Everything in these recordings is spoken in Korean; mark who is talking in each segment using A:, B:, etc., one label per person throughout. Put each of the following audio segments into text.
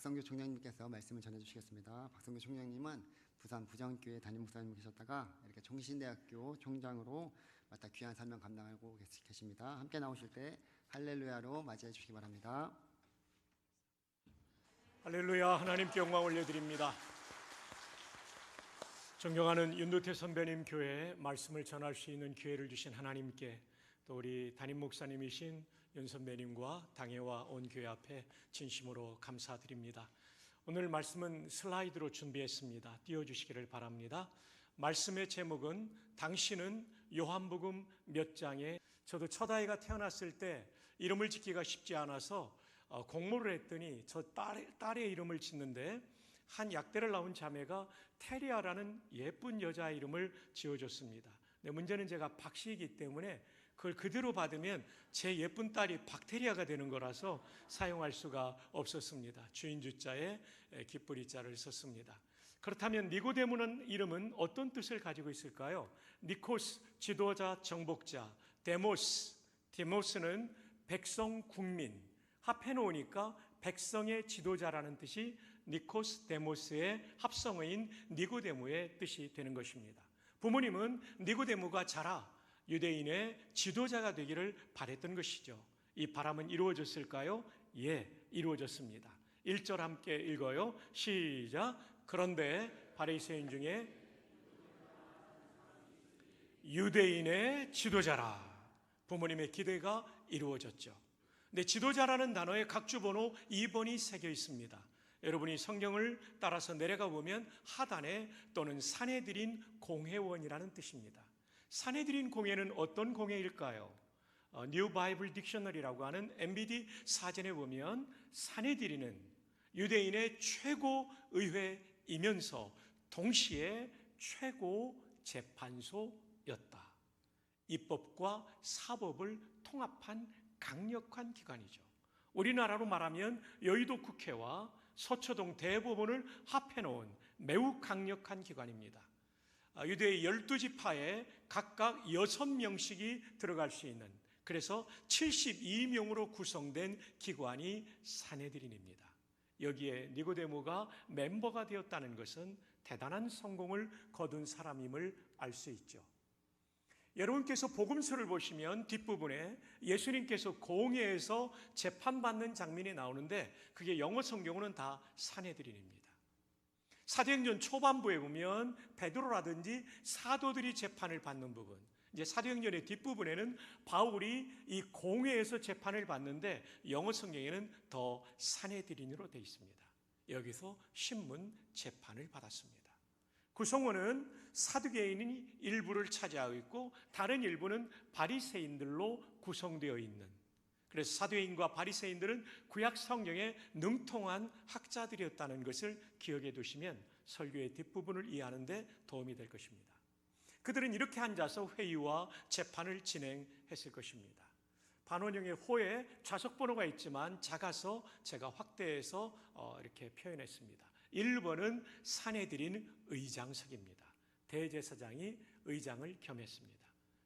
A: 박성규 총장님께서 말씀을 전해주시겠습니다. 박성규 총장님은 부산 부정교회 담임 목사님 계셨다가 이렇게 종신대학교 총장으로 맡아 귀한 사명 감당하고 계십니다. 함께 나오실 때 할렐루야로 맞이해 주시기 바랍니다.
B: 할렐루야. 하나님께 영광 올려드립니다. 존경하는 윤두태 선배님 교회에 말씀을 전할 수 있는 기회를 주신 하나님께, 또 우리 담임 목사님이신 윤 선배님과 당회와 온 교회 앞에 진심으로 감사드립니다. 오늘 말씀은 슬라이드로 준비했습니다. 띄워주시기를 바랍니다. 말씀의 제목은 당신은 요한복음 몇 장에, 저도 첫 아이가 태어났을 때 이름을 짓기가 쉽지 않아서 공모를 했더니 저 딸의 이름을 짓는데 한 약대를 낳은 자매가 테리아라는 예쁜 여자 이름을 지어줬습니다. 근데 문제는 제가 박씨이기 때문에 그걸 그대로 받으면 제 예쁜 딸이 박테리아가 되는 거라서 사용할 수가 없었습니다. 주인 주자에 기쁘리 자를 썼습니다. 그렇다면 니고데모는 이름은 어떤 뜻을 가지고 있을까요? 니코스, 지도자, 정복자. 데모스는 백성, 국민. 합해놓으니까 백성의 지도자라는 뜻이 니코스 데모스의 합성어인 니고데모의 뜻이 되는 것입니다. 부모님은 니고데모가 자라 유대인의 지도자가 되기를 바랬던 것이죠. 이 바람은 이루어졌을까요? 예, 이루어졌습니다. 1절 함께 읽어요. 시작. 그런데 바리새인 중에 유대인의 지도자라. 부모님의 기대가 이루어졌죠. 근데 지도자라는 단어에 각주번호 2번이 새겨 있습니다. 여러분이 성경을 따라서 내려가 보면 하단에 또는 사내들인 공회원이라는 뜻입니다. 사내들인 공회는 어떤 공회일까요? 뉴 바이블 딕셔너리라고 하는 MBD 사전에 보면 사내들인은 유대인의 최고 의회이면서 동시에 최고 재판소였다. 입법과 사법을 통합한 강력한 기관이죠. 우리나라로 말하면 여의도 국회와 서초동 대법원을 합해놓은 매우 강력한 기관입니다. 유대의 12지파에 각각 6명씩이 들어갈 수 있는, 그래서 72명으로 구성된 기관이 사내들인입니다. 여기에 니고데모가 멤버가 되었다는 것은 대단한 성공을 거둔 사람임을 알 수 있죠. 여러분께서 복음서를 보시면 뒷부분에 예수님께서 공회에서 재판받는 장면이 나오는데 그게 영어 성경으로는 다 사내들인입니다. 사도행전 초반부에 보면 베드로라든지 사도들이 재판을 받는 부분, 이제 사도행전의 뒷부분에는 바울이 이 공회에서 재판을 받는데 영어 성경에는 더 사내들인으로 되어 있습니다. 여기서 신문 재판을 받았습니다. 구성원은 사두개인이 일부를 차지하고 있고 다른 일부는 바리새인들로 구성되어 있는, 그래서 사두개인과 바리새인들은 구약 성경에 능통한 학자들이었다는 것을 기억해 두시면 설교의 뒷부분을 이해하는 데 도움이 될 것입니다. 그들은 이렇게 앉아서 회의와 재판을 진행했을 것입니다. 반원형의 호에 좌석번호가 있지만 작아서 제가 확대해서 이렇게 표현했습니다. 1번은 사내들인 의장석입니다. 대제사장이 의장을 겸했습니다.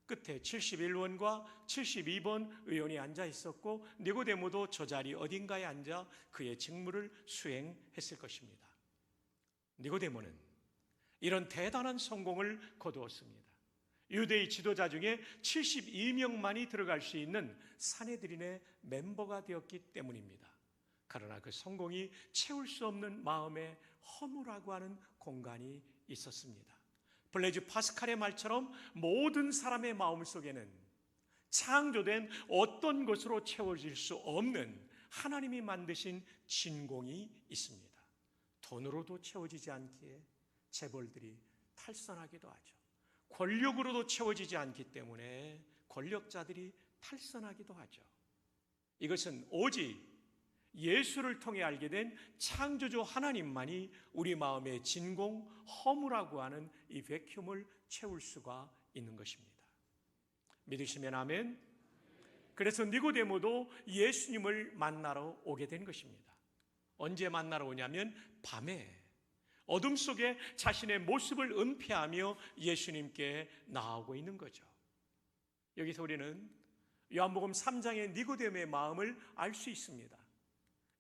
B: 끝에 71원과 72번 의원이 앉아 있었고 니고데모도 저 자리 어딘가에 앉아 그의 직무를 수행했을 것입니다. 니고데모는 이런 대단한 성공을 거두었습니다. 유대의 지도자 중에 72명만이 들어갈 수 있는 사내들인의 멤버가 되었기 때문입니다. 그러나 그 성공이 채울 수 없는 마음의 허무라고 하는 공간이 있었습니다. 블레즈 파스칼의 말처럼 모든 사람의 마음 속에는 창조된 어떤 것으로 채워질 수 없는 하나님이 만드신 진공이 있습니다. 돈으로도 채워지지 않기에 재벌들이 탈선하기도 하죠. 권력으로도 채워지지 않기 때문에 권력자들이 탈선하기도 하죠. 이것은 오직 예수를 통해 알게 된 창조주 하나님만이 우리 마음의 진공, 허무라고 하는 이 베큐움을 채울 수가 있는 것입니다. 믿으시면 아멘. 그래서 니고데모도 예수님을 만나러 오게 된 것입니다. 언제 만나러 오냐면 밤에 어둠 속에 자신의 모습을 은폐하며 예수님께 나아오고 있는 거죠. 여기서 우리는 요한복음 3장의 니고데모의 마음을 알 수 있습니다.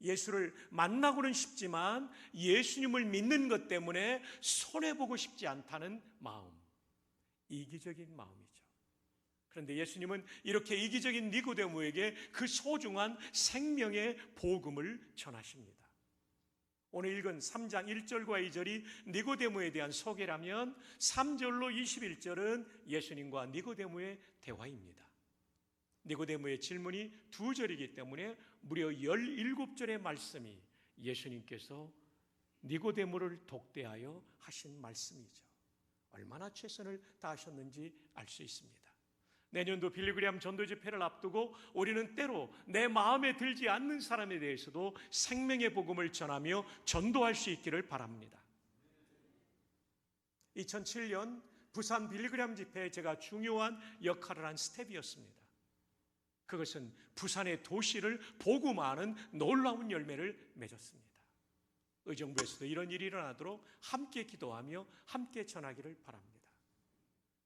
B: 예수를 만나고는 싶지만 예수님을 믿는 것 때문에 손해보고 싶지 않다는 마음, 이기적인 마음이죠. 그런데 예수님은 이렇게 이기적인 니고데모에게 그 소중한 생명의 복음을 전하십니다. 오늘 읽은 3장 1절과 2절이 니고데모에 대한 소개라면 3절로 21절은 예수님과 니고데모의 대화입니다. 니고데모의 질문이 2절이기 때문에 무려 17절의 말씀이 예수님께서 니고데모를 독대하여 하신 말씀이죠. 얼마나 최선을 다하셨는지 알 수 있습니다. 내년도 빌리그레암 전도 집회를 앞두고 우리는 때로 내 마음에 들지 않는 사람에 대해서도 생명의 복음을 전하며 전도할 수 있기를 바랍니다. 2007년 부산 빌리그레암 집회에 제가 중요한 역할을 한 스텝이었습니다. 그것은 부산의 도시를 복음화하는 놀라운 열매를 맺었습니다. 의정부에서도 이런 일이 일어나도록 함께 기도하며 함께 전하기를 바랍니다.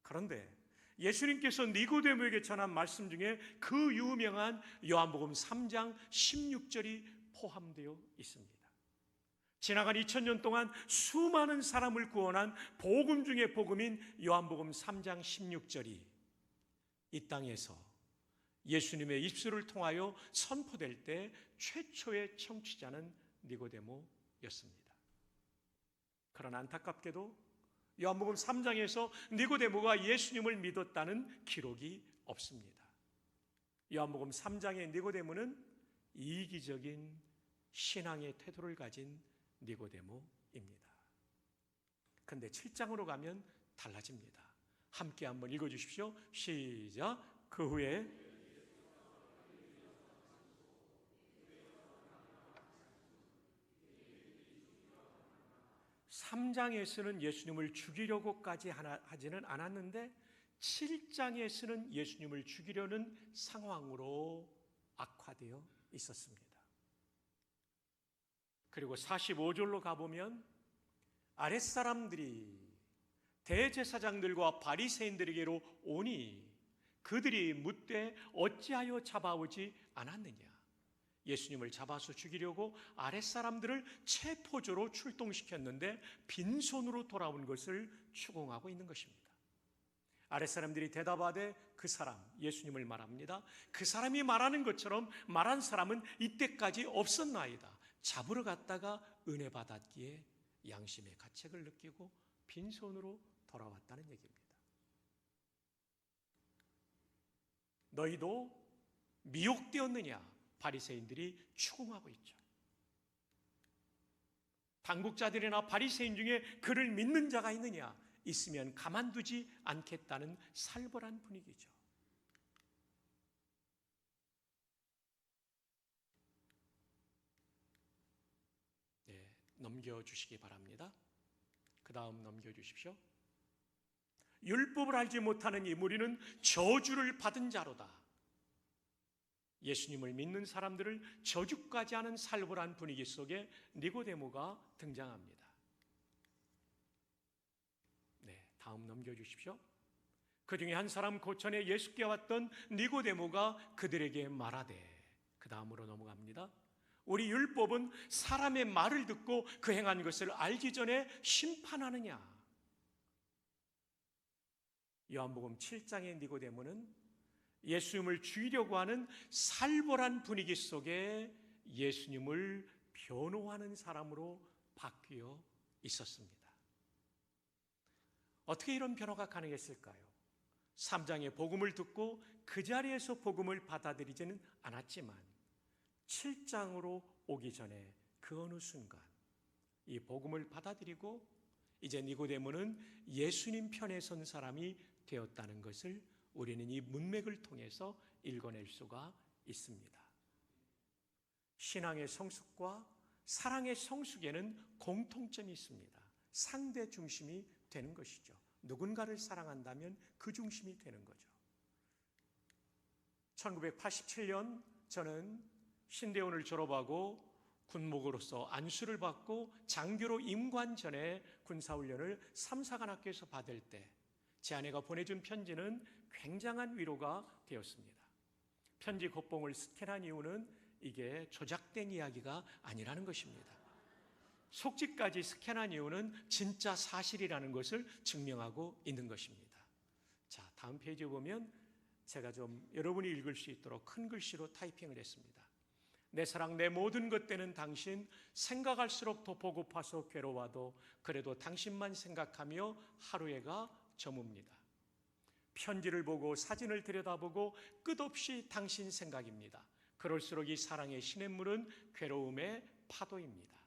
B: 그런데 예수님께서 니고데모에게 전한 말씀 중에 그 유명한 요한복음 3장 16절이 포함되어 있습니다. 지나간 2000년 동안 수많은 사람을 구원한 복음 중의 복음인 요한복음 3장 16절이 이 땅에서 예수님의 입술을 통하여 선포될 때 최초의 청취자는 니고데모였습니다. 그러나 안타깝게도 요한복음 3장에서 니고데모가 예수님을 믿었다는 기록이 없습니다. 요한복음 3장의 니고데모는 이기적인 신앙의 태도를 가진 니고데모입니다. 그런데 7장으로 가면 달라집니다. 함께 한번 읽어주십시오. 시작. 그 후에 3장에서는 예수님을 죽이려고까지 하지는 않았는데 7장에서는 예수님을 죽이려는 상황으로 악화되어 있었습니다. 그리고 45절로 가보면 아랫사람들이 대제사장들과 바리새인들에게로 오니 그들이 묻되 어찌하여 잡아오지 않았느냐. 예수님을 잡아서 죽이려고 아랫사람들을 체포조로 출동시켰는데 빈손으로 돌아온 것을 추궁하고 있는 것입니다. 아랫사람들이 대답하되 그 사람, 예수님을 말합니다. 그 사람이 말하는 것처럼 말한 사람은 이때까지 없었나이다. 잡으러 갔다가 은혜 받았기에 양심의 가책을 느끼고 빈손으로 돌아왔다는 얘기입니다. 너희도 미혹되었느냐? 바리새인들이 추궁하고 있죠. 당국자들이나 바리새인 중에 그를 믿는 자가 있느냐? 있으면 가만두지 않겠다는 살벌한 분위기죠. 네, 넘겨주시기 바랍니다. 그 다음 넘겨주십시오. 율법을 알지 못하는 이 무리는 저주를 받은 자로다. 예수님을 믿는 사람들을 저주까지 하는 살벌한 분위기 속에 니고데모가 등장합니다. 네, 다음 넘겨주십시오. 그 중에 한 사람 고천에 예수께 왔던 니고데모가 그들에게 말하되, 그 다음으로 넘어갑니다. 우리 율법은 사람의 말을 듣고 그 행한 것을 알기 전에 심판하느냐. 요한복음 7장의 니고데모는 예수님을 죽이려고 하는 살벌한 분위기 속에 예수님을 변호하는 사람으로 바뀌어 있었습니다. 어떻게 이런 변화가 가능했을까요? 3장의 복음을 듣고 그 자리에서 복음을 받아들이지는 않았지만 7장으로 오기 전에 그 어느 순간 이 복음을 받아들이고 이제 니고데모는 예수님 편에 선 사람이 되었다는 것을 우리는 이 문맥을 통해서 읽어낼 수가 있습니다. 신앙의 성숙과 사랑의 성숙에는 공통점이 있습니다. 상대 중심이 되는 것이죠. 누군가를 사랑한다면 그 중심이 되는 거죠. 1987년 저는 신대원을 졸업하고 군목으로서 안수를 받고 장교로 임관 전에 군사훈련을 삼사관학교에서 받을 때 제 아내가 보내준 편지는 굉장한 위로가 되었습니다. 편지 겉봉을 스캔한 이유는 이게 조작된 이야기가 아니라는 것입니다. 속지까지 스캔한 이유는 진짜 사실이라는 것을 증명하고 있는 것입니다. 자, 다음 페이지에 보면 제가 좀 여러분이 읽을 수 있도록 큰 글씨로 타이핑을 했습니다. 내 사랑 내 모든 것 되는 당신, 생각할수록 더 보고파서 괴로워도 그래도 당신만 생각하며 하루해가 저뭅니다. 편지를 보고 사진을 들여다보고 끝없이 당신 생각입니다. 그럴수록 이 사랑의 시냇물은 괴로움의 파도입니다.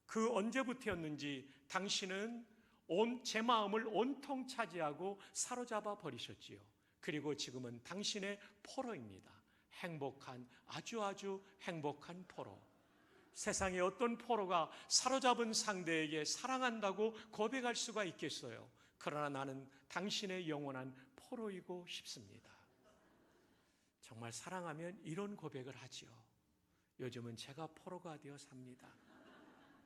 B: 그 언제부터였는지 당신은 제 마음을 온통 차지하고 사로잡아 버리셨지요. 그리고 지금은 당신의 포로입니다. 행복한, 아주 행복한 포로. 세상에 어떤 포로가 사로잡은 상대에게 사랑한다고 고백할 수가 있겠어요? 그러나 나는 당신의 영원한 포로이고 싶습니다. 정말 사랑하면 이런 고백을 하지요. 요즘은 제가 포로가 되어 삽니다.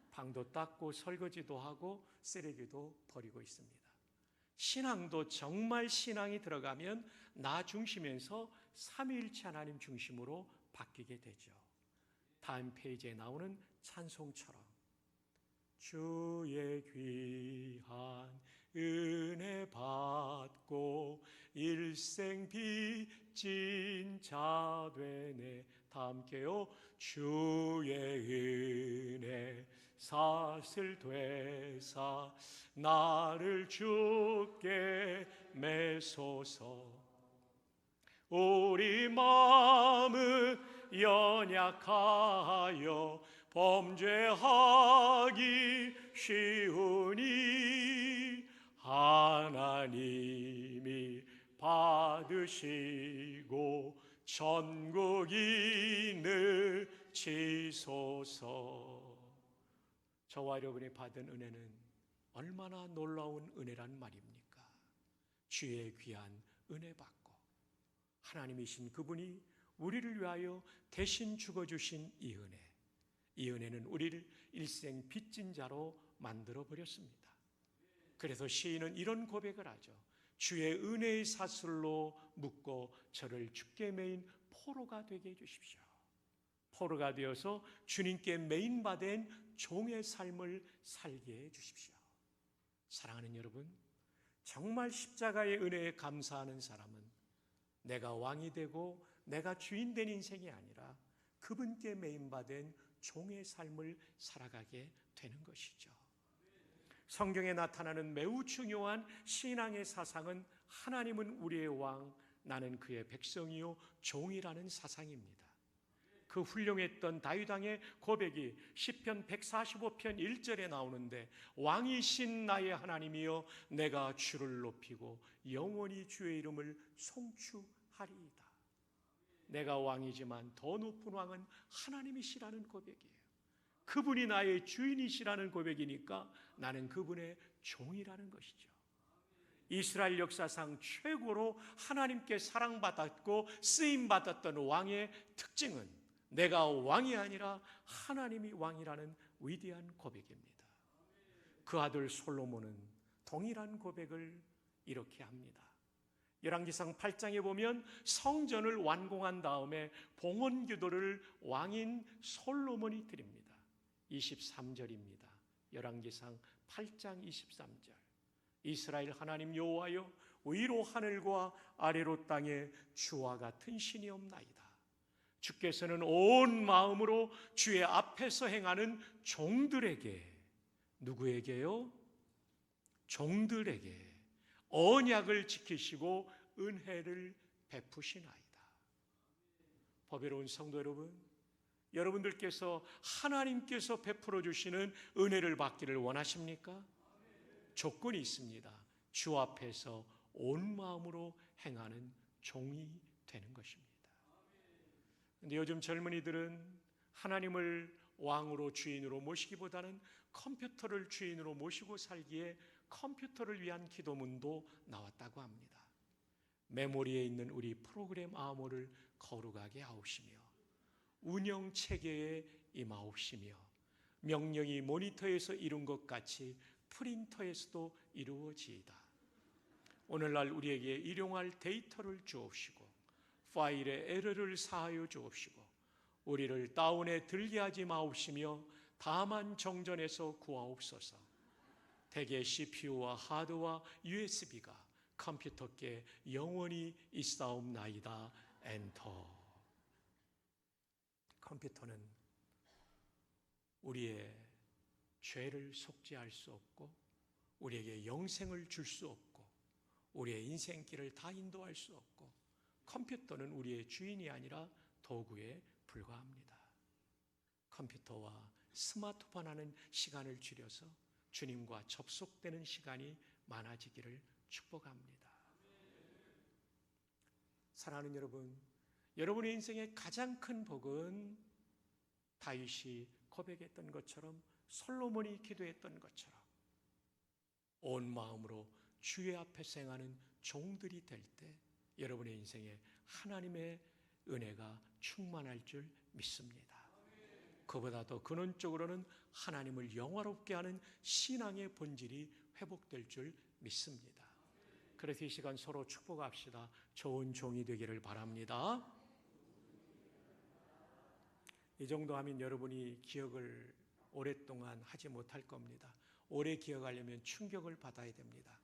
B: 방도 닦고 설거지도 하고 쓰레기도 버리고 있습니다. 신앙도 정말 신앙이 들어가면 나 중심에서 삼위일체 하나님 중심으로 바뀌게 되죠. 다음 페이지에 나오는 찬송처럼 주의 귀한 은혜 받고 일생 빚진 자 되네. 다 함께요. 주의 은혜 사슬 되사 나를 주께 매소서. 우리 마음은 연약하여 범죄하기 쉬우니 하나님이 받으시고 천국이 늘치소서. 저와 여러분이 받은 은혜는 얼마나 놀라운 은혜란 말입니까? 주의 귀한 은혜 받고 하나님이신 그분이 우리를 위하여 대신 죽어주신 이 은혜, 이 은혜는 우리를 일생 빚진 자로 만들어버렸습니다. 그래서 시인은 이런 고백을 하죠. 주의 은혜의 사슬로 묶고 저를 주께 매인 포로가 되게 해주십시오. 포로가 되어서 주님께 매인받은 종의 삶을 살게 해주십시오. 사랑하는 여러분, 정말 십자가의 은혜에 감사하는 사람은 내가 왕이 되고 내가 주인 된 인생이 아니라 그분께 매인받은 종의 삶을 살아가게 되는 것이죠. 성경에 나타나는 매우 중요한 신앙의 사상은 하나님은 우리의 왕, 나는 그의 백성이요 종이라는 사상입니다. 그 훌륭했던 다윗 왕의 고백이 시편 145편 1절에 나오는데 왕이신 나의 하나님이여 내가 주를 높이고 영원히 주의 이름을 송축하리이다. 내가 왕이지만 더 높은 왕은 하나님이시라는 고백이에요. 그분이 나의 주인이시라는 고백이니까 나는 그분의 종이라는 것이죠. 이스라엘 역사상 최고로 하나님께 사랑받았고 쓰임받았던 왕의 특징은 내가 왕이 아니라 하나님이 왕이라는 위대한 고백입니다. 그 아들 솔로몬은 동일한 고백을 이렇게 합니다. 열왕기상 8장에 보면 성전을 완공한 다음에 봉헌 기도를 왕인 솔로몬이 드립니다. 23절입니다. 열왕기상 8장 23절. 이스라엘 하나님 여호와여 위로 하늘과 아래로 땅에 주와 같은 신이 없나이다. 주께서는 온 마음으로 주의 앞에서 행하는 종들에게, 누구에게요? 종들에게 언약을 지키시고 은혜를 베푸시나이다. 보배로운 성도 여러분, 여러분들께서 하나님께서 베풀어 주시는 은혜를 받기를 원하십니까? 조건이 있습니다. 주 앞에서 온 마음으로 행하는 종이 되는 것입니다. 그런데 요즘 젊은이들은 하나님을 왕으로 주인으로 모시기보다는 컴퓨터를 주인으로 모시고 살기에 컴퓨터를 위한 기도문도 나왔다고 합니다. 메모리에 있는 우리 프로그램 암호를 거룩하게 하옵시며 운영 체계에 임하옵시며 명령이 모니터에서 이룬 것 같이 프린터에서도 이루어지이다. 오늘날 우리에게 일용할 데이터를 주옵시고 파일의 에러를 사하여 주옵시고 우리를 다운에 들게 하지 마옵시며 다만 정전에서 구하옵소서. 대개 CPU와 하드와 USB가 컴퓨터께 영원히 있사옵나이다. 엔터. 컴퓨터는 우리의 죄를 속죄할 수 없고 우리에게 영생을 줄 수 없고 우리의 인생길을 다 인도할 수 없고 컴퓨터는 우리의 주인이 아니라 도구에 불과합니다. 컴퓨터와 스마트폰 하는 시간을 줄여서 주님과 접속되는 시간이 많아지기를 축복합니다. 사랑하는 여러분, 여러분의 인생의 가장 큰 복은 다윗이 고백했던 것처럼 솔로몬이 기도했던 것처럼 온 마음으로 주의 앞에서 행하는 종들이 될 때 여러분의 인생에 하나님의 은혜가 충만할 줄 믿습니다. 그보다 더 근원적으로는 하나님을 영화롭게 하는 신앙의 본질이 회복될 줄 믿습니다. 그래서 이 시간 서로 축복합시다. 좋은 종이 되기를 바랍니다. 이 정도 하면 여러분이 기억을 오랫동안 하지 못할 겁니다. 오래 기억하려면 충격을 받아야 됩니다.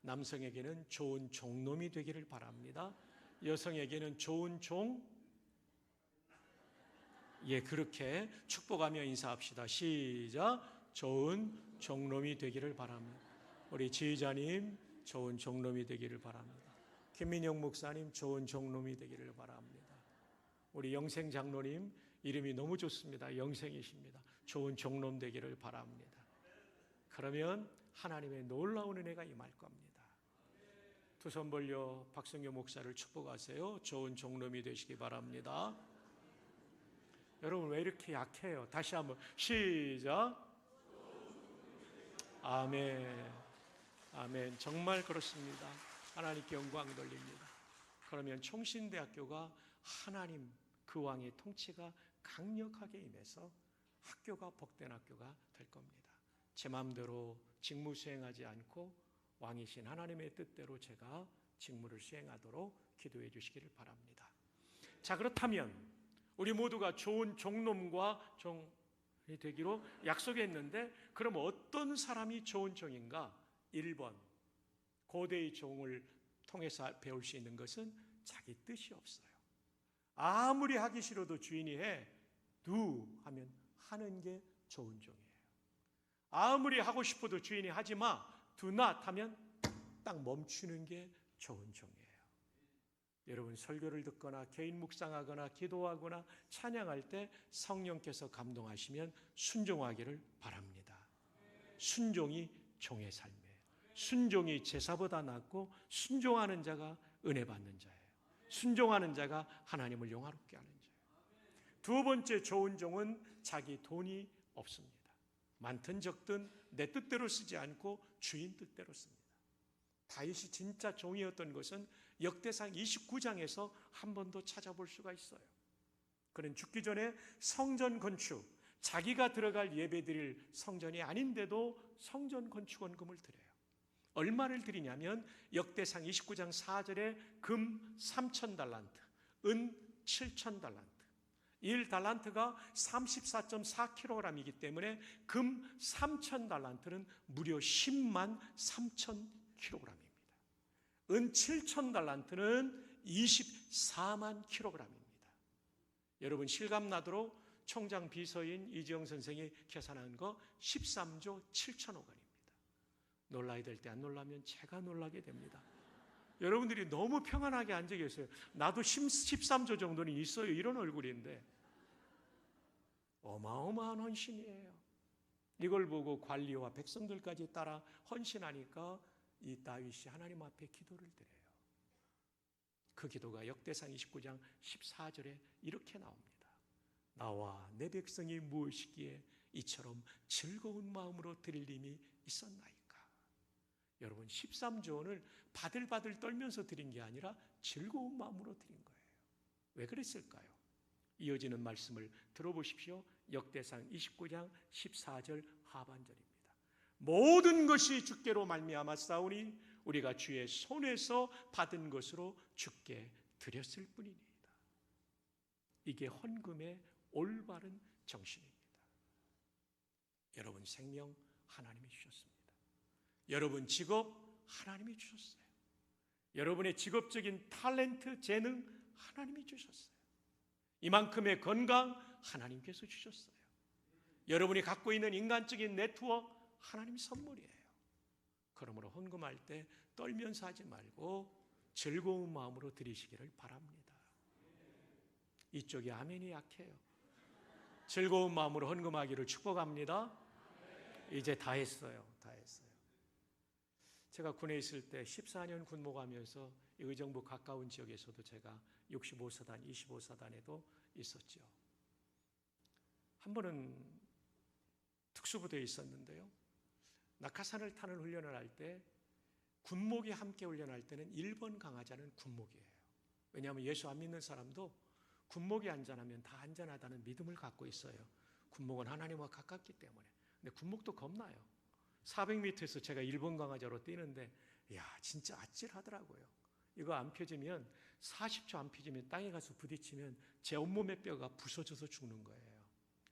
B: 남성에게는 좋은 종놈이 되기를 바랍니다. 여성에게는 좋은 종, 그렇게 축복하며 인사합시다. 시작. 좋은 종놈이 되기를 바랍니다. 우리 지휘자님, 좋은 종놈이 되기를 바랍니다. 김민영 목사님, 좋은 종놈이 되기를 바랍니다. 우리 영생 장로님, 이름이 너무 좋습니다. 영생이십니다. 좋은 종놈 되기를 바랍니다. 그러면 하나님의 놀라운 은혜가 임할 겁니다. 두 손 벌려 박성규 목사를 축복하세요. 좋은 종놈이 되시기 바랍니다. 여러분 왜 이렇게 약해요? 다시 한번 시작. 아멘. 아멘. 정말 그렇습니다. 하나님께 영광 돌립니다. 그러면 총신대학교가 하나님 그 왕의 통치가 강력하게 임해서 학교가 복된 학교가 될 겁니다. 제 마음대로 직무 수행하지 않고 왕이신 하나님의 뜻대로 제가 직무를 수행하도록 기도해 주시기를 바랍니다. 자, 그렇다면 우리 모두가 좋은 종놈과 종이 되기로 약속했는데 그럼 어떤 사람이 좋은 종인가? 1번, 고대의 종을 통해서 배울 수 있는 것은 자기 뜻이 없어요. 아무리 하기 싫어도 주인이 해, do 하면 하는 게 좋은 종이에요. 아무리 하고 싶어도 주인이 하지 마, do not 하면 딱 멈추는 게 좋은 종이에요. 여러분 설교를 듣거나 개인 묵상하거나 기도하거나 찬양할 때 성령께서 감동하시면 순종하기를 바랍니다. 순종이 종의 삶이에요. 순종이 제사보다 낫고 순종하는 자가 은혜 받는 자예요. 순종하는 자가 하나님을 영화롭게 하는 자예요. 두 번째 좋은 종은 자기 돈이 없습니다. 많든 적든 내 뜻대로 쓰지 않고 주인 뜻대로 씁니다. 다윗이 진짜 종이었던 것은 역대상 29장에서 한 번 더 찾아볼 수가 있어요. 그는 죽기 전에 성전 건축, 자기가 들어갈 예배드릴 성전이 아닌데도 성전 건축원금을 드려요. 얼마를 드리냐면 역대상 29장 4절에 금 3,000달란트, 은 7,000달란트. 1달란트가 34.4kg이기 때문에 금 3,000달란트는 무려 10만 3,000kg입니다. 은 7,000달란트는 24만 kg입니다. 여러분 실감나도록 총장 비서인 이지영 선생이 계산한 거 13조 7천억 원입니다. 놀라야 될 때 안 놀라면 제가 놀라게 됩니다. 여러분들이 너무 평안하게 앉아 계세요. 나도 13조 정도는 있어요. 이런 얼굴인데 어마어마한 헌신이에요. 이걸 보고 관리와 백성들까지 따라 헌신하니까 이 다윗이 하나님 앞에 기도를 드려요. 그 기도가 역대상 29장 14절에 이렇게 나옵니다. 나와 내 백성이 무엇이기에 이처럼 즐거운 마음으로 드릴 힘이 있었나이까. 여러분 13조 원을 바들바들 떨면서 드린 게 아니라 즐거운 마음으로 드린 거예요. 왜 그랬을까요? 이어지는 말씀을 들어보십시오. 역대상 29장 14절 하반절입니다. 모든 것이 주께로 말미암아 싸우니 우리가 주의 손에서 받은 것으로 주께 드렸을 뿐이니 이게 헌금의 올바른 정신입니다. 여러분 생명 하나님이 주셨습니다. 여러분 직업 하나님이 주셨어요. 여러분의 직업적인 탤런트, 재능 하나님이 주셨어요. 이만큼의 건강 하나님께서 주셨어요. 여러분이 갖고 있는 인간적인 네트워크 하나님 선물이에요. 그러므로 헌금할 때 떨면서 하지 말고 즐거운 마음으로 드리시기를 바랍니다. 이쪽이 아멘이 약해요. 즐거운 마음으로 헌금하기를 축복합니다. 이제 다 했어요. 제가 군에 있을 때 14년 군목하면서 의정부 가까운 지역에서도 제가 65사단, 25사단에도 있었죠. 한 번은 특수부대에 있었는데요. 낙하산을 타는 훈련을 할 때 군목이 함께 훈련할 때는 1번 강화자는 군목이에요. 왜냐하면 예수 안 믿는 사람도 군목이 안전하면 다 안전하다는 믿음을 갖고 있어요. 군목은 하나님과 가깝기 때문에. 근데 군목도 겁나요. 400m에서 제가 1번 강화자로 뛰는데 진짜 아찔하더라고요. 이거 안 펴지면 40초 안 펴지면 땅에 가서 부딪히면 제 온몸의 뼈가 부서져서 죽는 거예요.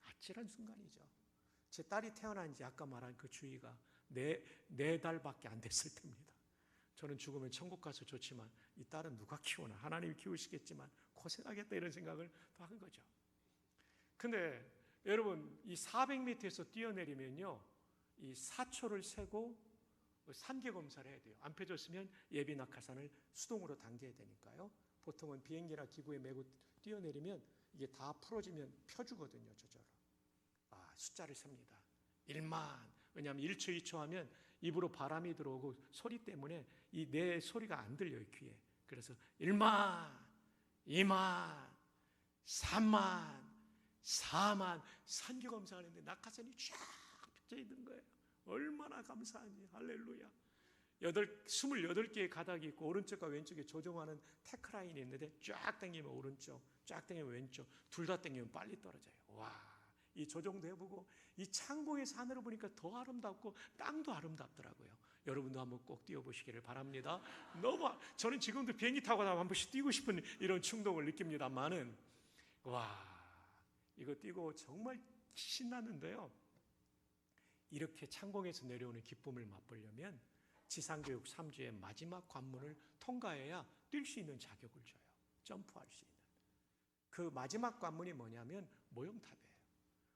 B: 아찔한 순간이죠. 제 딸이 태어난 지 아까 말한 그 주의가 4달밖에 안 됐을 때입니다. 저는 죽으면 천국 가서 좋지만 이 딸은 누가 키우나, 하나님이 키우시겠지만 고생하겠다 이런 생각을 또 한 거죠. 근데 여러분 이 400m에서 뛰어내리면요, 이 4초를 세고 산계 검사를 해야 돼요. 안 펴졌으면 예비 낙하산을 수동으로 당겨야 되니까요. 보통은 비행기나 기구에 메고 뛰어내리면 이게 다 풀어지면 펴주거든요. 저절로. 숫자를 셉니다. 1만. 왜냐하면 1초, 2초 하면 입으로 바람이 들어오고 소리 때문에 이 내 소리가 안 들려요, 귀에. 그래서 1만, 2만, 3만, 4만 산계 검사하는데 낙하산이 쫙 펴져 있는 거예요. 얼마나 감사한지. 할렐루야. 28개의 가닥이 있고 오른쪽과 왼쪽에 조정하는 테크라인이 있는데 쫙 당기면 오른쪽, 쫙 당기면 왼쪽, 둘 다 당기면 빨리 떨어져요. 와, 이 조정도 해보고 이 창공에서 하늘을 보니까 더 아름답고 땅도 아름답더라고요. 여러분도 한번 꼭 뛰어보시기를 바랍니다. 저는 지금도 비행기 타고 나면 한 번씩 뛰고 싶은 이런 충동을 느낍니다만은 이거 뛰고 정말 신나는데요. 이렇게 창공에서 내려오는 기쁨을 맛보려면 지상교육 3주의 마지막 관문을 통과해야 뛸 수 있는 자격을 줘요. 점프할 수 있는. 그 마지막 관문이 뭐냐면 모형탑이에요.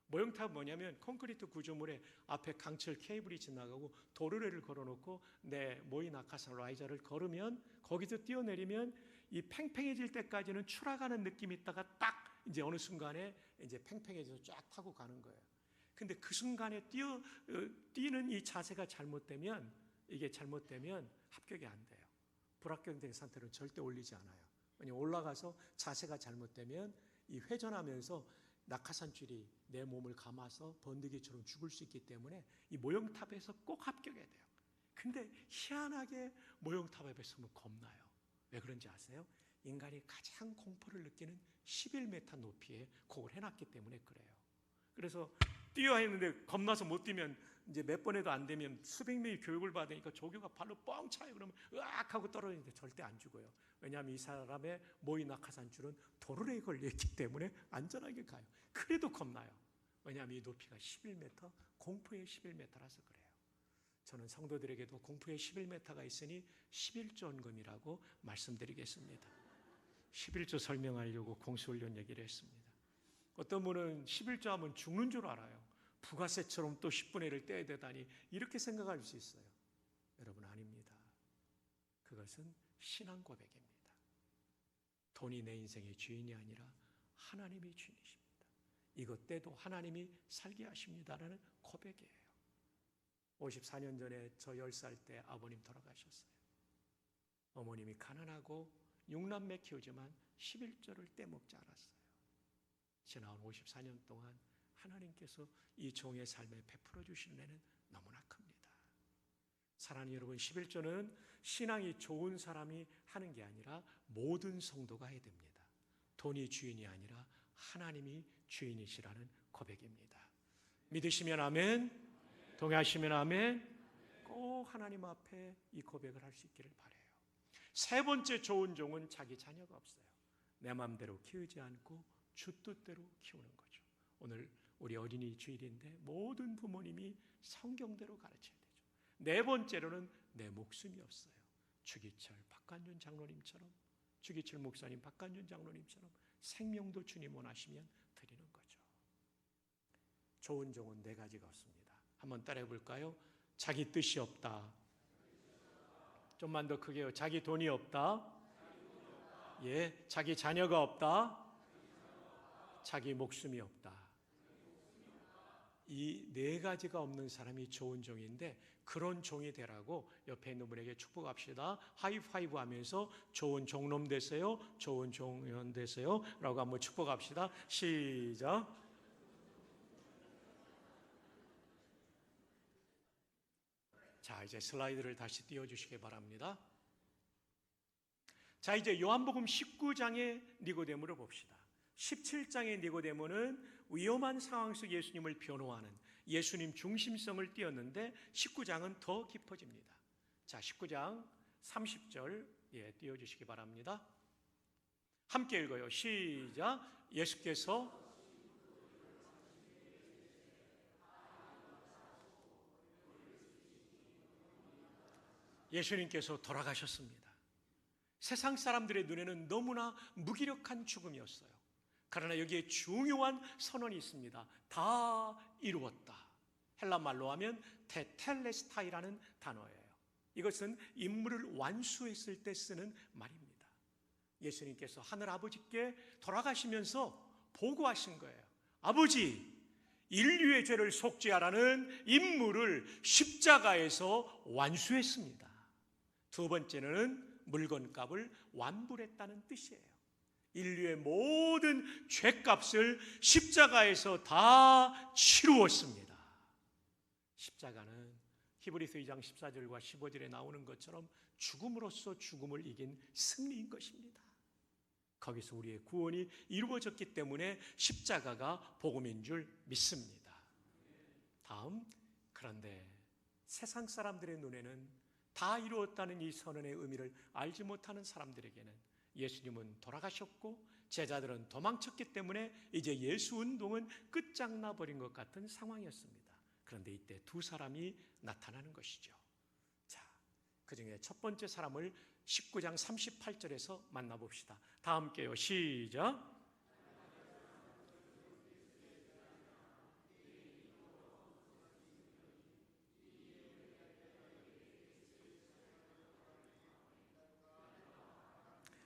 B: 모형탑은 뭐냐면 콘크리트 구조물에 앞에 강철 케이블이 지나가고 도르래를 걸어놓고 내 모이 낙하산 라이저를 걸으면 거기서 뛰어내리면 이 팽팽해질 때까지는 추락하는 느낌이 있다가 딱 이제 어느 순간에 이제 팽팽해져서 쫙 타고 가는 거예요. 근데 그 순간에 뛰는 이 자세가 잘못되면 합격이 안 돼요. 불합격된 상태로 절대 올리지 않아요. 왜냐하면 올라가서 자세가 잘못되면 이 회전하면서 낙하산줄이 내 몸을 감아서 번데기처럼 죽을 수 있기 때문에 이 모형탑에서 꼭 합격해야 돼요. 근데 희한하게 모형탑 앞에 서면 겁나요. 왜 그런지 아세요? 인간이 가장 공포를 느끼는 11m 높이에 그걸 해놨기 때문에 그래요. 그래서 뛰어야 했는데 겁나서 못 뛰면 이제 몇 번 해도 안 되면 수백 명이 교육을 받으니까 조교가 발로 뻥 차요. 그러면 으악 하고 떨어지는데 절대 안 죽어요. 왜냐하면 이 사람의 모이 낙하산줄은 도르래에 걸려있기 때문에 안전하게 가요. 그래도 겁나요. 왜냐하면 이 높이가 11m, 공포의 11m라서 그래요. 저는 성도들에게도 공포의 11m가 있으니 11조 헌금이라고 말씀드리겠습니다. 11조 설명하려고 공수훈련 얘기를 했습니다. 어떤 분은 11조 하면 죽는 줄 알아요. 부가세처럼 또 10분의 1을 떼야 되다니 이렇게 생각할 수 있어요. 여러분 아닙니다. 그것은 신앙 고백입니다. 돈이 내 인생의 주인이 아니라 하나님이 주인이십니다. 이것 때도 하나님이 살게 하십니다라는 고백이에요. 54년 전에 저 10살 때 아버님 돌아가셨어요. 어머님이 가난하고 6남매 키우지만 11조를 떼먹지 않았어요. 지나온 54년 동안 하나님께서 이 종의 삶에 베풀어 주시는 애는 너무나 큽니다. 사랑하는 여러분, 11조는 신앙이 좋은 사람이 하는 게 아니라 모든 성도가 해야 됩니다. 돈이 주인이 아니라 하나님이 주인이시라는 고백입니다. 믿으시면 아멘, 동의하시면 아멘. 꼭 하나님 앞에 이 고백을 할 수 있기를 바라요. 세 번째 좋은 종은 자기 자녀가 없어요. 내 마음대로 키우지 않고 주 뜻대로 키우는 거죠. 오늘 우리 어린이 주일인데 모든 부모님이 성경대로 가르쳐야 되죠. 네 번째로는 내 목숨이 없어요. 주기철 박관준 장로님처럼, 주기철 목사님, 박관준 장로님처럼 생명도 주님 원하시면 드리는 거죠. 좋은 종은 네 가지가 없습니다. 한번 따라해 볼까요? 자기 뜻이 없다. 좀만 더 크게요. 자기 돈이 없다. 예, 자기 자녀가 없다. 자기 목숨이 없다. 이 네 가지가 없는 사람이 좋은 종인데, 그런 종이 되라고 옆에 있는 분에게 축복합시다. 하이파이브 하면서 좋은 종놈 되세요, 좋은 종연 되세요 라고 한번 축복합시다. 시작. 자, 이제 슬라이드를 다시 띄워주시기 바랍니다. 자, 이제 요한복음 19장의 니고데모를 봅시다. 17장의 니고데모는 위험한 상황 속 예수님을 변호하는 예수님 중심성을 띄었는데 19장은 더 깊어집니다. 자, 19장 30절 띄워주시기 바랍니다. 함께 읽어요. 시작. 예수께서 예수님께서 돌아가셨습니다. 세상 사람들의 눈에는 너무나 무기력한 죽음이었어요. 그러나 여기에 중요한 선언이 있습니다. 다 이루었다. 헬라 말로 하면 테텔레스타이라는 단어예요. 이것은 임무를 완수했을 때 쓰는 말입니다. 예수님께서 하늘 아버지께 돌아가시면서 보고하신 거예요. 아버지, 인류의 죄를 속죄하라는 임무를 십자가에서 완수했습니다. 두 번째는 물건값을 완불했다는 뜻이에요. 인류의 모든 죄값을 십자가에서 다 치루었습니다. 십자가는 히브리서 2장 14절과 15절에 나오는 것처럼 죽음으로써 죽음을 이긴 승리인 것입니다. 거기서 우리의 구원이 이루어졌기 때문에 십자가가 복음인 줄 믿습니다. 다음, 그런데 세상 사람들의 눈에는 다 이루었다는 이 선언의 의미를 알지 못하는 사람들에게는 예수님은 돌아가셨고 제자들은 도망쳤기 때문에 이제 예수 운동은 끝장나 버린 것 같은 상황이었습니다. 그런데 이때 두 사람이 나타나는 것이죠. 자, 그 중에 첫 번째 사람을 19장 38절에서 만나봅시다. 다 함께요. 시작.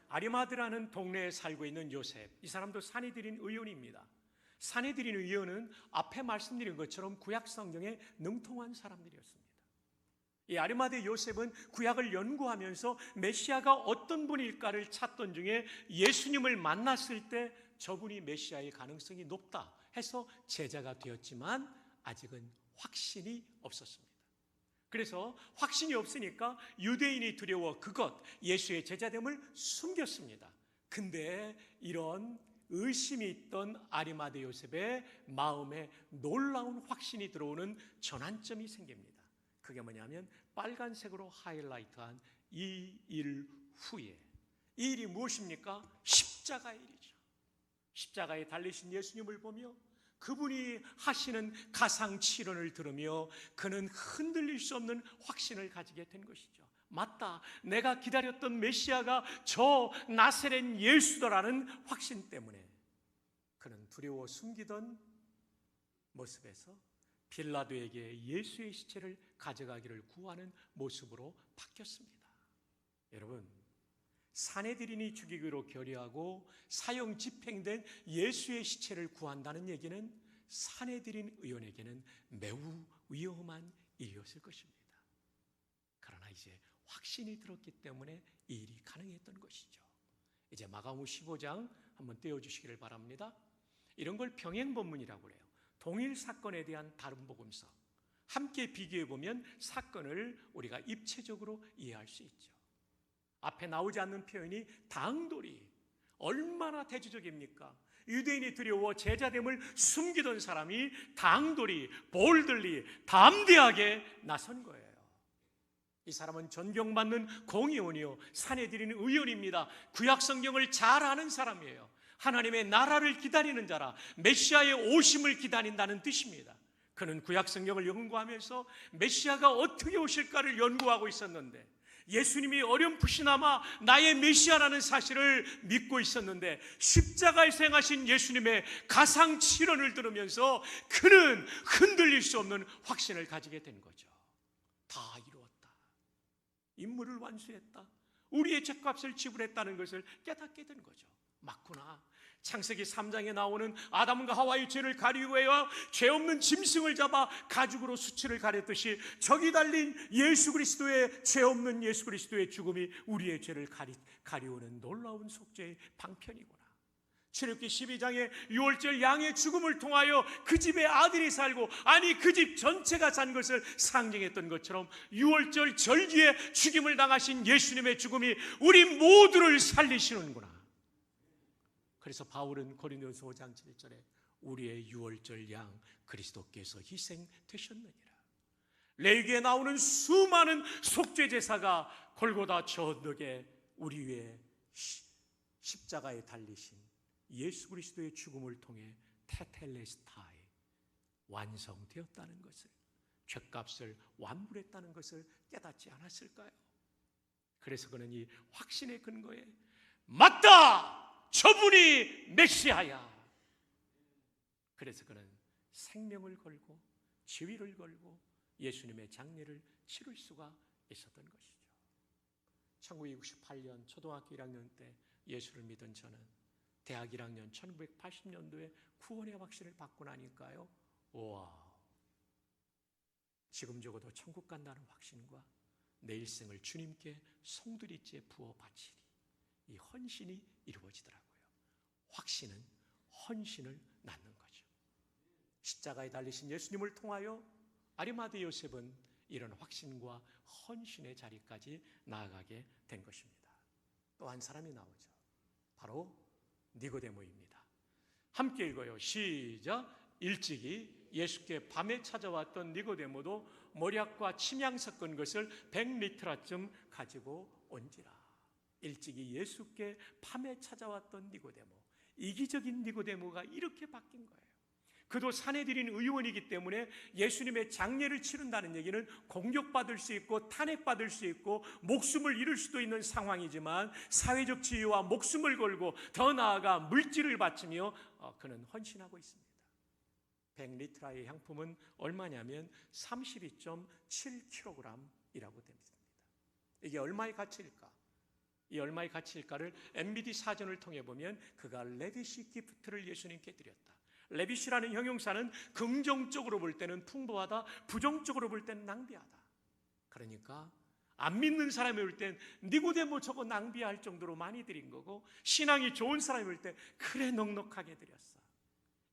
B: 아리마드라는 동네에 살고 있는 요셉, 이 사람도 산헤드린 의원입니다. 산헤드린 의원은 앞에 말씀드린 것처럼 구약 성경에 능통한 사람들이었습니다. 이 아리마대 요셉은 구약을 연구하면서 메시아가 어떤 분일까를 찾던 중에 예수님을 만났을 때 저분이 메시아의 가능성이 높다 해서 제자가 되었지만 아직은 확신이 없었습니다. 그래서 확신이 없으니까 유대인이 두려워 그것 예수의 제자됨을 숨겼습니다. 근데 이런 의심이 있던 아리마대 요셉의 마음에 놀라운 확신이 들어오는 전환점이 생깁니다. 그게 뭐냐면 빨간색으로 하이라이트한 이 일 후에, 이 일이 무엇입니까? 십자가의 일이죠. 십자가에 달리신 예수님을 보며 그분이 하시는 가상치론을 들으며 그는 흔들릴 수 없는 확신을 가지게 된 것이죠. 맞다, 내가 기다렸던 메시아가 저 나사렛 예수더라는 확신 때문에 그는 두려워 숨기던 모습에서 빌라도에게 예수의 시체를 가져가기를 구하는 모습으로 바뀌었습니다. 여러분, 산헤드린이 죽이기로 결의하고 사형 집행된 예수의 시체를 구한다는 얘기는 산헤드린 의원에게는 매우 위험한 일이었을 것입니다. 그러나 이제 확신이 들었기 때문에 이 일이 가능했던 것이죠. 이제 마가복음 15장 한번 떼어주시기를 바랍니다. 이런 걸 병행본문이라고 해요. 동일 사건에 대한 다른 복음서 함께 비교해보면 사건을 우리가 입체적으로 이해할 수 있죠. 앞에 나오지 않는 표현이 당돌이 얼마나 대조적입니까? 유대인이 두려워 제자됨을 숨기던 사람이 당돌이 볼들리 담대하게 나선 거예요. 이 사람은 존경받는 공의원이요 산헤드린 의원입니다. 구약 성경을 잘 아는 사람이에요. 하나님의 나라를 기다리는 자라, 메시아의 오심을 기다린다는 뜻입니다. 그는 구약 성경을 연구하면서 메시아가 어떻게 오실까를 연구하고 있었는데, 예수님이 어렴풋이나마 나의 메시아라는 사실을 믿고 있었는데, 십자가에서 행하신 예수님의 가상칠언을 들으면서 그는 흔들릴 수 없는 확신을 가지게 된 거죠. 다 이루었다. 임무를 완수했다. 우리의 죄값을 지불했다는 것을 깨닫게 된 거죠. 맞구나. 창세기 3장에 나오는 아담과 하와의 죄를 가리기 위하여 죄 없는 짐승을 잡아 가죽으로 수치를 가렸듯이 저기 달린 예수 그리스도의, 죄 없는 예수 그리스도의 죽음이 우리의 죄를 가리우는 놀라운 속죄의 방편이구나. 출애굽기 12장에 유월절 양의 죽음을 통하여 그 집에 아들이 살고, 아니 그 집 전체가 산 것을 상징했던 것처럼 유월절 절기에 죽임을 당하신 예수님의 죽음이 우리 모두를 살리시는구나. 그래서 바울은 고린도서 5장 7절에 우리의 유월절 양 그리스도께서 희생되셨느니라. 레위기에 나오는 수많은 속죄 제사가 골고다 저 언덕에 우리 위에 십자가에 달리신 예수 그리스도의 죽음을 통해 테텔레스타에 완성되었다는 것을, 죄값을 완불했다는 것을 깨닫지 않았을까요? 그래서 그는 이 확신의 근거에 맞다! 저분이 메시아야. 그래서 그는 생명을 걸고 지위를 걸고 예수님의 장례를 치를 수가 있었던 것이죠. 1968년 초등학교 1학년 때 예수를 믿은 저는 대학 1학년 1980년도에 구원의 확신을 받고 나니까요, 와, 지금 적어도 천국 간다는 확신과 내 일생을 주님께 송두리째 부어 바치리, 이 헌신이 이루어지더라고요. 확신은 헌신을 낳는 거죠. 십자가에 달리신 예수님을 통하여 아리마대 요셉은 이런 확신과 헌신의 자리까지 나아가게 된 것입니다. 또 한 사람이 나오죠. 바로 니고데모입니다. 함께 읽어요. 시작. 일찍이 예수께 밤에 찾아왔던 니고데모도 모략과 침향 섞은 것을 100리터쯤 가지고 온지라. 일찍이 예수께 밤에 찾아왔던 니고데모, 이기적인 니고데모가 이렇게 바뀐 거예요. 그도 사내들인 의원이기 때문에 예수님의 장례를 치른다는 얘기는 공격받을 수 있고 탄핵받을 수 있고 목숨을 잃을 수도 있는 상황이지만, 사회적 지위와 목숨을 걸고 더 나아가 물질을 바치며 그는 헌신하고 있습니다. 100리터의 향품은 얼마냐면 32.7kg이라고 됩니다. 이게 얼마의 가치일까? 이 얼마의 가치일까를 MBD 사전을 통해 보면 그가 레비시 기프트를 예수님께 드렸다. 레비시라는 형용사는 긍정적으로 볼 때는 풍부하다, 부정적으로 볼 때는 낭비하다. 그러니까 안 믿는 사람이 볼 땐 니고데모 저거 낭비할 정도로 많이 드린 거고, 신앙이 좋은 사람이 볼 때 그래 넉넉하게 드렸어.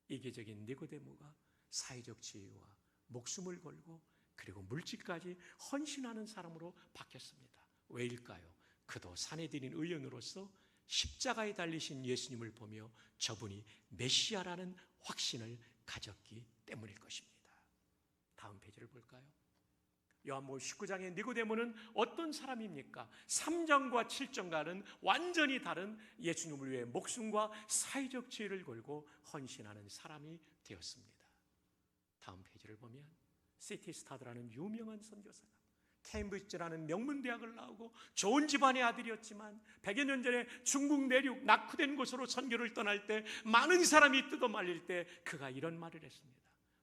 B: 이기적인 니고데모가 사회적 지위와 목숨을 걸고 그리고 물질까지 헌신하는 사람으로 바뀌었습니다. 왜일까요? 그도 사내들인 의원으로서 십자가에 달리신 예수님을 보며 저분이 메시아라는 확신을 가졌기 때문일 것입니다. 다음 페이지를 볼까요? 요한복음 19장의 니고데모는 어떤 사람입니까? 3장과 7장과는 완전히 다른 예수님을 위해 목숨과 사회적 지위를 걸고 헌신하는 사람이 되었습니다. 다음 페이지를 보면 시티스타드라는 유명한 선교사가 케임브리지라는 명문대학을 나오고 좋은 집안의 아들이었지만 100여 년 전에 중국 내륙 낙후된 곳으로 선교를 떠날 때 많은 사람이 뜯어말릴 때 그가 이런 말을 했습니다.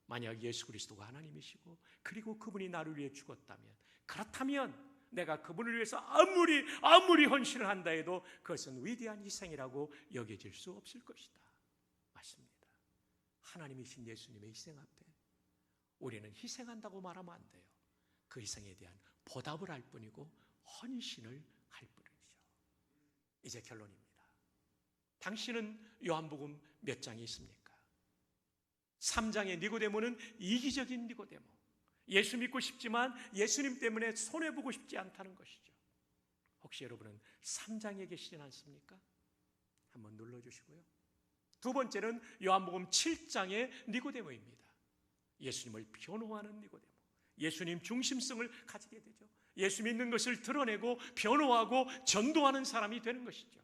B: 만약 예수 그리스도가 하나님이시고 그리고 그분이 나를 위해 죽었다면, 그렇다면 내가 그분을 위해서 아무리 헌신을 한다 해도 그것은 위대한 희생이라고 여겨질 수 없을 것이다. 맞습니다. 하나님이신 예수님의 희생 앞에 우리는 희생한다고 말하면 안 돼요. 그 희생에 대한 보답을 할 뿐이고 헌신을 할 뿐이죠. 이제 결론입니다. 당신은 요한복음 몇 장이 있습니까? 3장의 니고데모는 이기적인 니고데모, 예수 믿고 싶지만 예수님 때문에 손해보고 싶지 않다는 것이죠. 혹시 여러분은 3장에 계시진 않습니까? 한번 눌러주시고요. 두 번째는 요한복음 7장의 니고데모입니다. 예수님을 변호하는 니고데모, 예수님 중심성을 가지게 되죠. 예수 믿는 것을 드러내고 변호하고 전도하는 사람이 되는 것이죠.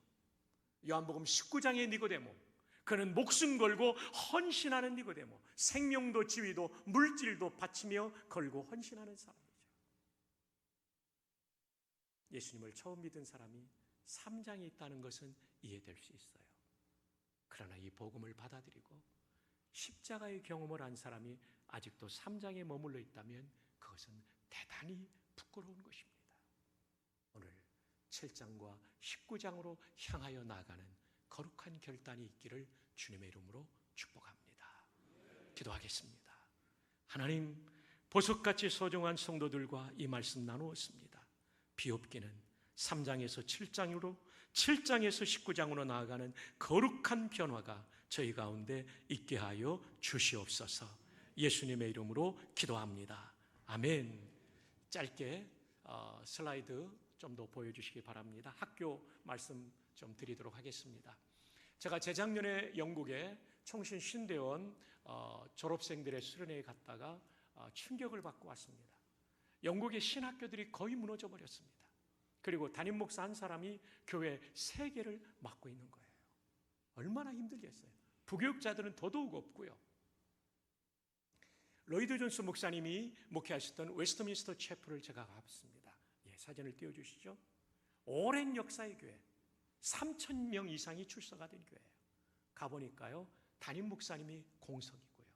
B: 요한복음 19장의 니고데모, 그는 목숨 걸고 헌신하는 니고데모, 생명도 지위도 물질도 바치며 걸고 헌신하는 사람이죠. 예수님을 처음 믿은 사람이 3장에 있다는 것은 이해될 수 있어요. 그러나 이 복음을 받아들이고 십자가의 경험을 한 사람이 아직도 3장에 머물러 있다면 그것은 대단히 부끄러운 것입니다. 오늘 7장과 19장으로 향하여 나아가는 거룩한 결단이 있기를 주님의 이름으로 축복합니다. 기도하겠습니다. 하나님, 보석같이 소중한 성도들과 이 말씀 나누었습니다. 비옵기는 3장에서 7장으로 7장에서 19장으로 나아가는 거룩한 변화가 저희 가운데 있게 하여 주시옵소서. 예수님의 이름으로 기도합니다. 아멘. 짧게 슬라이드 좀 더 보여주시기 바랍니다. 학교 말씀 좀 드리도록 하겠습니다. 제가 재작년에 영국에 총신 신대원 졸업생들의 수련회에 갔다가 충격을 받고 왔습니다. 영국의 신학교들이 거의 무너져 버렸습니다. 그리고 담임 목사 한 사람이 교회 3개를 맡고 있는 거예요. 얼마나 힘들겠어요. 부교육자들은 더더욱 없고요. 로이드 존스 목사님이 목회하셨던 웨스트민스터 채플을 제가 가봤습니다. 사진을 띄워주시죠. 오랜 역사의 교회, 3,000명 이상이 출석가 된 교회예요. 가보니까요, 담임 목사님이 공석이고요,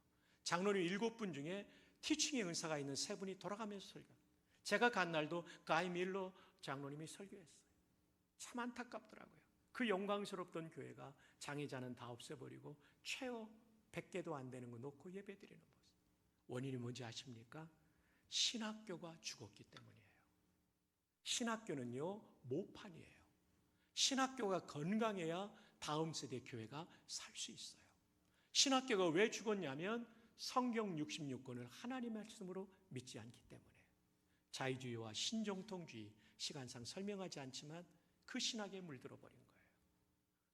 B: 장로님 7분 중에 티칭의 은사가 있는 3분이 돌아가면서 설교. 제가 간 날도 가이 밀러 장로님이 설교했어요. 참 안타깝더라고요. 그 영광스럽던 교회가 장애자는 다 없애버리고 최후 100개도 안 되는 거 놓고 예배드리는 모습. 원인이 뭔지 아십니까? 신학교가 죽었기 때문이에요. 신학교는요, 모판이에요. 신학교가 건강해야 다음 세대 교회가 살 수 있어요. 신학교가 왜 죽었냐면 성경 66권을 하나님의 말씀으로 믿지 않기 때문에. 자유주의와 신정통주의, 시간상 설명하지 않지만 그 신학에 물들어 버린 거예요.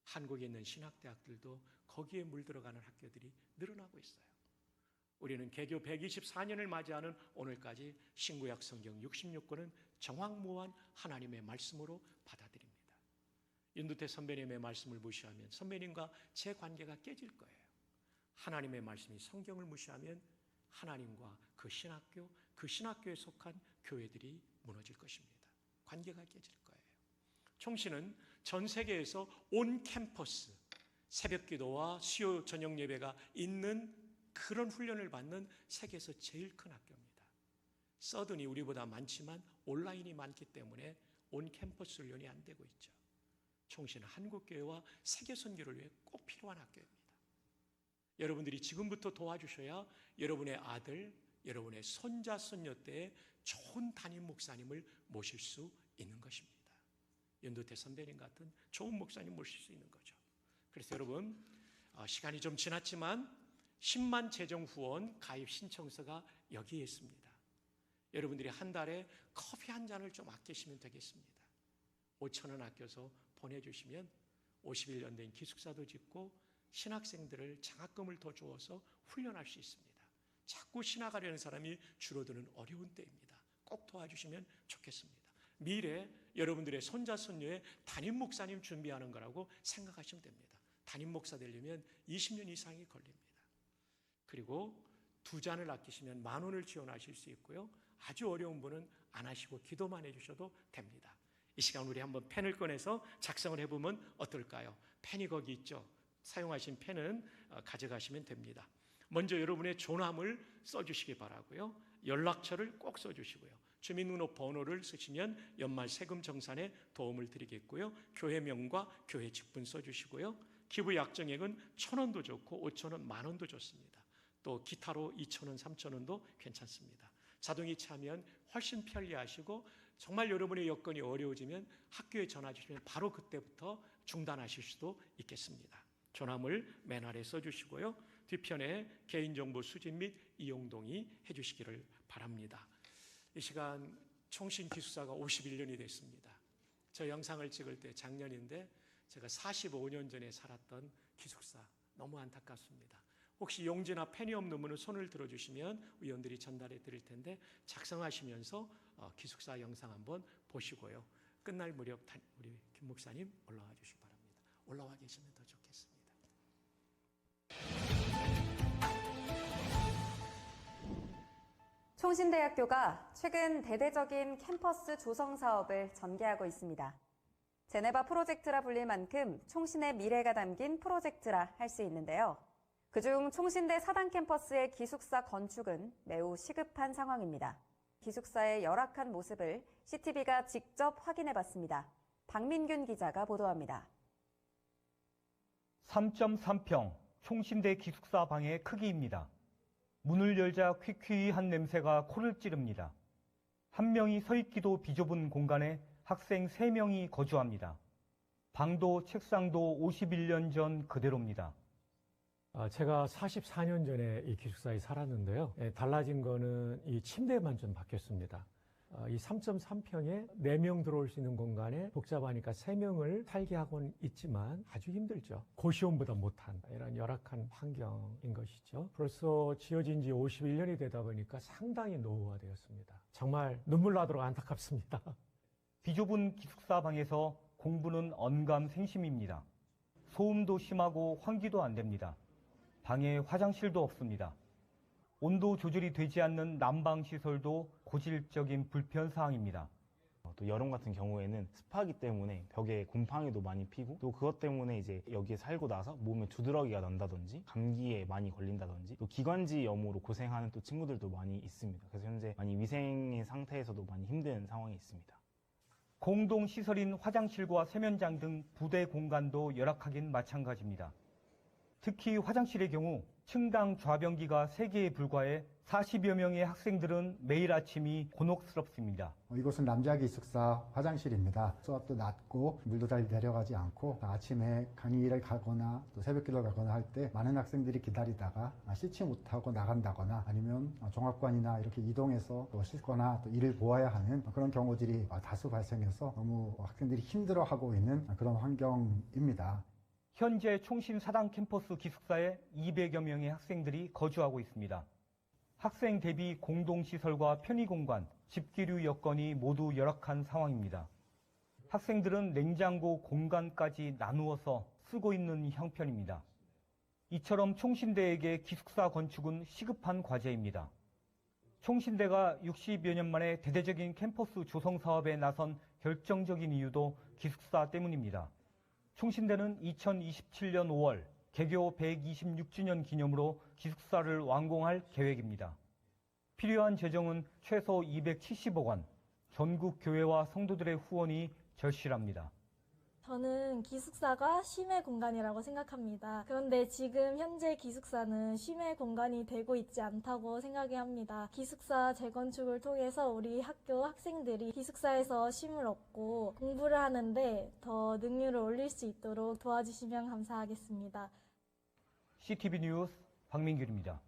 B: 한국에 있는 신학대학들도 거기에 물들어가는 학교들이 늘어나고 있어요. 우리는 개교 124년을 맞이하는 오늘까지 신구약 성경 66권은 정확무한 하나님의 말씀으로 받아들입니다. 윤두태 선배님의 말씀을 무시하면 선배님과 제 관계가 깨질 거예요. 하나님의 말씀이 성경을 무시하면 하나님과 그 신학교, 그 신학교에 속한 교회들이 무너질 것입니다. 관계가 깨질 거예요. 총신은 전 세계에서 온 캠퍼스, 새벽 기도와 수요 저녁 예배가 있는 그런 훈련을 받는 세계에서 제일 큰 학교입니다. 서든이 우리보다 많지만 온라인이 많기 때문에 온 캠퍼스 훈련이 안 되고 있죠. 총신은 한국교회와 세계 선교를 위해 꼭 필요한 학교입니다. 여러분들이 지금부터 도와주셔야 여러분의 아들, 여러분의 손자, 손녀 때에 좋은 담임 목사님을 모실 수 있는 것입니다. 윤두태 선배님 같은 좋은 목사님 모실 수 있는 거죠. 그래서 여러분, 시간이 좀 지났지만 10만 재정 후원 가입 신청서가 여기에 있습니다. 여러분들이 한 달에 커피 한 잔을 좀 아끼시면 되겠습니다. 5,000원 아껴서 보내주시면 51년 된 기숙사도 짓고 신학생들을 장학금을 더 주어서 훈련할 수 있습니다. 자꾸 신학하려는 사람이 줄어드는 어려운 때입니다. 꼭 도와주시면 좋겠습니다. 미래 여러분들의 손자 손녀의 담임 목사님 준비하는 거라고 생각하시면 됩니다. 담임 목사 되려면 20년 이상이 걸립니다. 그리고 2잔을 아끼시면 10,000원을 지원하실 수 있고요. 아주 어려운 분은 안 하시고 기도만 해주셔도 됩니다. 이 시간 우리 한번 펜을 꺼내서 작성을 해보면 어떨까요? 펜이 거기 있죠. 사용하신 펜은 가져가시면 됩니다. 먼저 여러분의 존함을 써주시기 바라고요. 연락처를 꼭 써주시고요. 주민등록번호를 쓰시면 연말 세금 정산에 도움을 드리겠고요. 교회명과 교회 직분 써주시고요. 기부 약정액은 1,000원도 좋고 5,000원, 10,000원도 좋습니다. 또 기타로 2,000원, 3,000원도 괜찮습니다. 자동이 차면 훨씬 편리하시고 정말 여러분의 여건이 어려워지면 학교에 전화 주시면 바로 그때부터 중단하실 수도 있겠습니다. 전화물 맨 아래 써주시고요. 뒤편에 개인정보 수집 및 이용 동의 해주시기를 바랍니다. 이 시간 총신 기숙사가 51년이 됐습니다. 저 영상을 찍을 때 작년인데 제가 45년 전에 살았던 기숙사 너무 안타깝습니다. 혹시 용지나 펜이 없는 분은 손을 들어주시면 위원들이 전달해 드릴 텐데 작성하시면서 기숙사 영상 한번 보시고요. 끝날 무렵 우리 김 목사님 올라와 주시기 바랍니다. 올라와 계시면 더 좋겠습니다.
C: 총신대학교가 최근 대대적인 캠퍼스 조성 사업을 전개하고 있습니다. 제네바 프로젝트라 불릴 만큼 총신의 미래가 담긴 프로젝트라 할 수 있는데요. 그중 총신대 사당 캠퍼스의 기숙사 건축은 매우 시급한 상황입니다. 기숙사의 열악한 모습을 CTV가 직접 확인해봤습니다. 박민균 기자가 보도합니다.
D: 3.3평 총신대 기숙사 방의 크기입니다. 문을 열자 퀴퀴한 냄새가 코를 찌릅니다. 한 명이 서 있기도 비좁은 공간에 학생 3명이 거주합니다. 방도 책상도 51년 전 그대로입니다.
B: 제가 44년 전에 이 기숙사에 살았는데요. 달라진 거는 이 침대만 좀 바뀌었습니다. 이 3.3평에 4명 들어올 수 있는 공간에 복잡하니까 3명을 살게 하고는 있지만 아주 힘들죠. 고시원보다 못한 이런 열악한 환경인 것이죠. 벌써 지어진 지 51년이 되다 보니까 상당히 노후화되었습니다. 정말 눈물 나도록 안타깝습니다.
D: 비좁은 기숙사 방에서 공부는 언감생심입니다. 소음도 심하고 환기도 안 됩니다. 방에 화장실도 없습니다. 온도 조절이 되지 않는 난방 시설도 고질적인 불편 사항입니다.
E: 또 여름 같은 경우에는 습하기 때문에 벽에 곰팡이도 많이 피고 또 그것 때문에 이제 여기에 살고 나서 몸에 두드러기가 난다든지 감기에 많이 걸린다든지 또 기관지 염으로 고생하는 또 친구들도 많이 있습니다. 그래서 현재 많이 위생의 상태에서도 많이 힘든 상황이 있습니다.
D: 공동 시설인 화장실과 세면장 등 부대 공간도 열악하긴 마찬가지입니다. 특히 화장실의 경우 층당 좌변기가 3개에 불과해 40여 명의 학생들은 매일 아침이 곤혹스럽습니다.
F: 이곳은 남자 기숙사 화장실입니다. 수압도 낮고 물도 잘 내려가지 않고 아침에 강의를 가거나 또 새벽기도를 가거나 할 때 많은 학생들이 기다리다가 씻지 못하고 나간다거나 아니면 종합관이나 이렇게 이동해서 또 씻거나 또 일을 보아야 하는 그런 경우들이 다수 발생해서 너무 학생들이 힘들어하고 있는 그런 환경입니다.
D: 현재 총신 사당 캠퍼스 기숙사에 200여 명의 학생들이 거주하고 있습니다. 학생 대비 공동시설과 편의공간, 집기류 여건이 모두 열악한 상황입니다. 학생들은 냉장고 공간까지 나누어서 쓰고 있는 형편입니다. 이처럼 총신대에게 기숙사 건축은 시급한 과제입니다. 총신대가 60여 년 만에 대대적인 캠퍼스 조성 사업에 나선 결정적인 이유도 기숙사 때문입니다. 총신대는 2027년 5월 개교 126주년 기념으로 기숙사를 완공할 계획입니다. 필요한 재정은 최소 270억 원, 전국 교회와 성도들의 후원이 절실합니다.
G: 저는 기숙사가 쉼의 공간이라고 생각합니다. 그런데 지금 현재 기숙사는 쉼의 공간이 되고 있지 않다고 생각이 합니다. 기숙사 재건축을 통해서 우리 학교 학생들이 기숙사에서 쉼을 얻고 공부를 하는데 더 능률을 올릴 수 있도록 도와주시면 감사하겠습니다.
D: CTV 뉴스 박민규입니다.